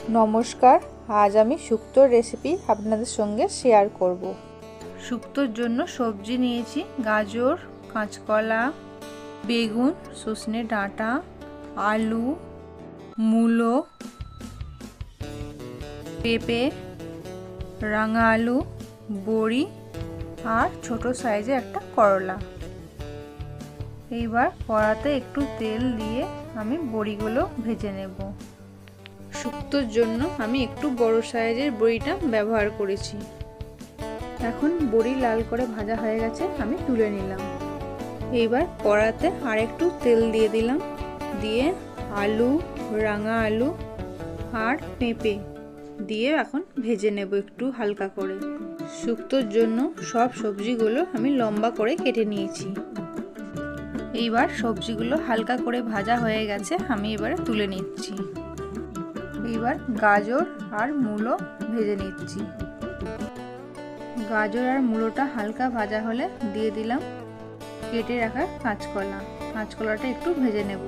নমস্কার, আজ আমি শুক্তোর রেসিপি আপনাদের সঙ্গে শেয়ার করব। শুক্তোর জন্য সবজি নিয়েছি গাজর, কাঁচকলা, বেগুন, সজনে ডাঁটা, আলু, মূলো, পেঁপে, রাঙা আলু, বড়ি আর ছোট সাইজে একটা করলা। এইবার কড়াতে একটু তেল দিয়ে আমি বড়িগুলো ভেজে নেব। শুক্তোর জন্য আমি একটু বড় সাইজের বড়িটা ব্যবহার করেছি। এখন বড়ি লাল করে ভাজা হয়ে গেছে, আমি তুলে নিলাম। এইবার কড়াতে আর একটু তেল দিয়ে দিলাম, দিয়ে আলু, রাঙা আলু আর পেঁপে দিয়ে এখন ভেজে নেব একটু হালকা করে। শুক্তোর জন্য সব সবজিগুলো আমি লম্বা করে কেটে নিয়েছি। এইবার সবজিগুলো হালকা করে ভাজা হয়ে গেছে, আমি এবারে তুলে নিচ্ছি। এবার গাজর আর মূলো ভেজে নিচ্ছি। গাজর আর মূলোটা হালকা ভাজা হলে দিয়ে দিলাম কেটে রাখা কাঁচকলা। কাঁচকলাটা একটু ভেজে নেব।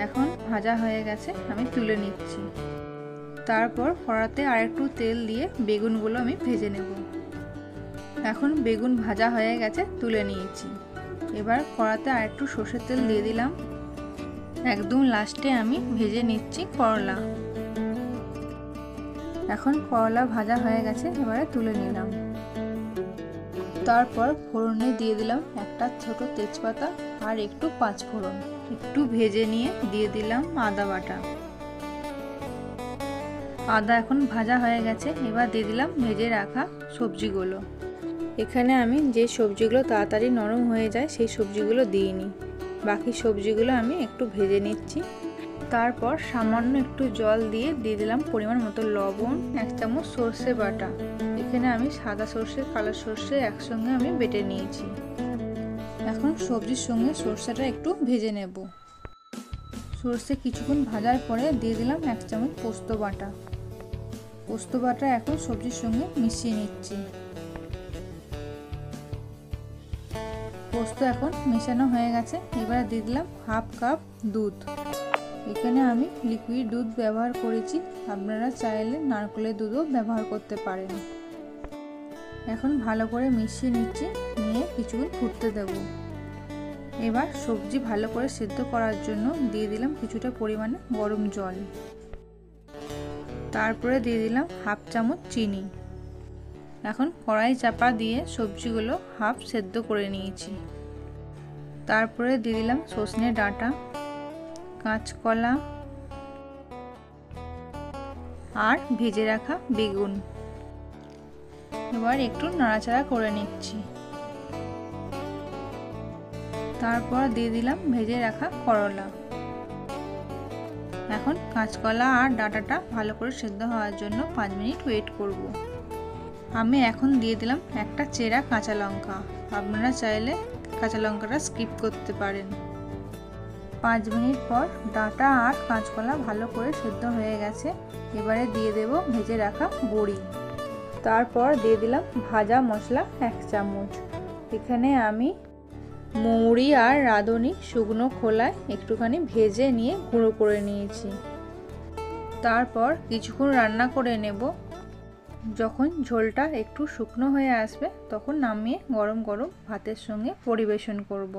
এখন ভাজা হয়ে গেছে, আমি তুলে নিচ্ছি। তারপর কড়াতে আর একটু তেল দিয়ে বেগুনগুলো আমি ভেজে নেব। এখন বেগুন ভাজা হয়ে গেছে, তুলে নিয়েছি। এবার কড়াতে আর একটু সর্ষের তেল দিয়ে দিলাম। একদম লাস্টে আমি ভেজে নিচ্ছি করলা। এখন করলা ভাজা হয়ে গেছে, এবারে তুলে নিলাম। তারপর ফোড়নে দিয়ে দিলাম একটা ছোট তেজপাতা আর একটু পাঁচফোড়ন। একটু ভেজে নিয়ে দিয়ে দিলাম আদা বাটা। আদা এখন ভাজা হয়ে গেছে, এবার দিয়ে দিলাম ভেজে রাখা সবজিগুলো। এখানে আমি যে সবজিগুলো তাড়াতাড়ি নরম হয়ে যায় সেই সবজিগুলো দিইনি, বাকি সবজিগুলো আমি একটু ভেজে নিচ্ছি। তারপর সামান্য একটু জল দিয়ে দিলাম পরিমাণ মতো লবণ, 1 চামচ সর্ষে বাটা। এখানে আমি সাদা সর্ষে কালো সর্ষে একসঙ্গে আমি বেটে নিয়েছি। এখন সবজির সঙ্গে সর্ষেটা একটু ভেজে নেব। সর্ষে কিছুক্ষণ ভাজার পরে দিয়ে দিলাম 1 চামচ পোস্ত বাটা। পোস্ত বাটা এখন সবজির সঙ্গে মিশিয়ে নিচ্ছি। পোস্ত এখন মেশানো হয়ে গেছে, এবার দিয়ে দিলাম 1/2 কাপ দুধ। এখানে আমি লিকুইড দুধ ব্যবহার করেছি, আপনারা চাইলে নারকেলের দুধও ব্যবহার করতে পারেন। এখন ভালো করে মিশিয়ে নিচ্ছি, নিয়ে কিছুক্ষণ ফুটতে দেব। এবার সবজি ভালো করে সিদ্ধ করার জন্য দিয়ে দিলাম কিছুটা পরিমাণে গরম জল। তারপরে দিয়ে দিলাম 1/2 চামচ চিনি। এখন কড়াই চাপা দিয়ে সবজিগুলো হাফ সেদ্ধ করে নিয়েছি। তারপরে দিয়ে দিলাম সজনে ডাঁটা, কাঁচকলা আর ভেজে রাখা বেগুন। এবার একটু নাড়াচাড়া করে নিচ্ছি। তারপর দিয়ে দিলাম ভেজে রাখা করলা। এখন কাঁচকলা আর ডাঁটাটা ভালো করে সেদ্ধ হওয়ার জন্য 5 মিনিট ওয়েট করব। আমি এখন দিয়ে দিলাম একটা চেরা কাঁচা লঙ্কা। আপনারা চাইলে কাঁচা লঙ্কাটা স্কিপ করতে পারেন। 5 মিনিট পর ডাঁটা আর কাঁচকলা ভালো করে সেদ্ধ হয়ে গেছে, এবারে দিয়ে দেব ভেজে রাখা বড়ি। তারপর দিয়ে দিলাম ভাজা মশলা 1 চামচ। এখানে আমি মৌরি আর রাঁধুনি শুকনো খোলায় একটুখানি ভেজে নিয়ে গুঁড়ো করে নিয়েছি। তারপর কিছুক্ষণ রান্না করে নেব। যখন ঝোলটা একটু শুকনো হয়ে আসবে তখন নামিয়ে গরম গরম ভাতের সঙ্গে পরিবেশন করব।